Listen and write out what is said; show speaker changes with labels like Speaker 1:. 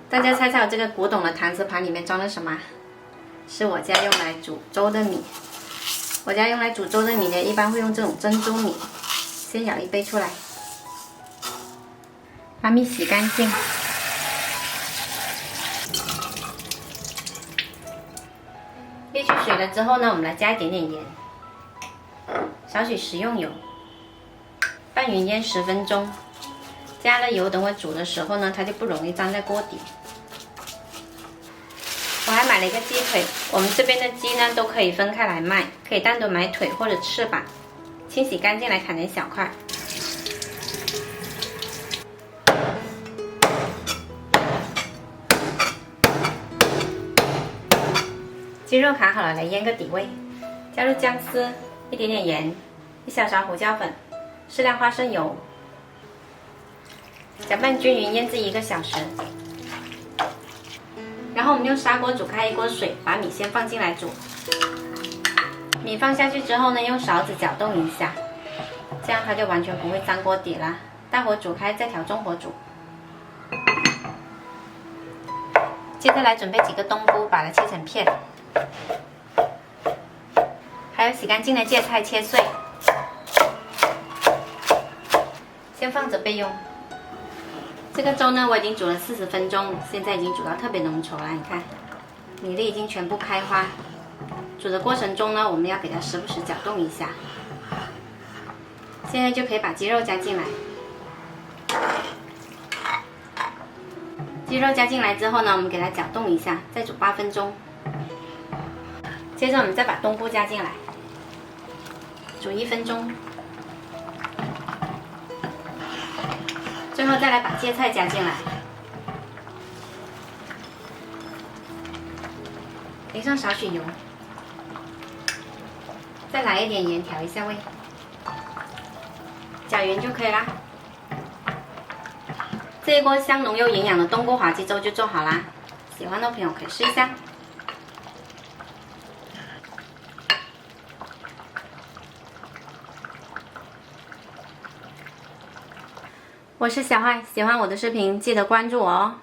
Speaker 1: 大家猜猜我这个古董的搪瓷盘里面装了什么？是我家用来煮粥的米。我家用来煮粥的米呢，一般会用这种珍珠米。先舀一杯出来，把米洗干净。沥去水了之后呢，我们来加一点点盐，少许食用油，拌匀腌10分钟。加了油，等会煮的时候呢，它就不容易粘在锅底。我还买了一个鸡腿，我们这边的鸡呢都可以分开来卖，可以单独买腿或者翅膀，清洗干净来砍成小块。鸡肉砍好了，来腌个底味，加入姜丝、一点点盐、1小勺胡椒粉、适量花生油，搅拌均匀，腌制1个小时。然后我们用砂锅煮开1锅水，把米先放进来煮。米放下去之后呢，用勺子搅动一下，这样它就完全不会粘锅底啦。大火煮开，再调中火煮。接着来准备几个冬菇，把它切成片。还有洗干净的芥菜切碎，先放着备用。这个粥呢，我已经煮了40分钟，现在已经煮到特别浓稠了。你看，米粒已经全部开花。煮的过程中呢，我们要给它时不时搅动一下。现在就可以把鸡肉加进来。鸡肉加进来之后呢，我们给它搅动一下，再煮8分钟。接着我们再把冬菇加进来，煮1分钟。最后再来把芥菜加进来，淋上少许油，再来一点盐调一下味，搅匀就可以啦。这一锅香浓又营养的冬菇滑鸡粥就做好啦，喜欢的朋友可以试一下。我是小坏，喜欢我的视频记得关注我哦。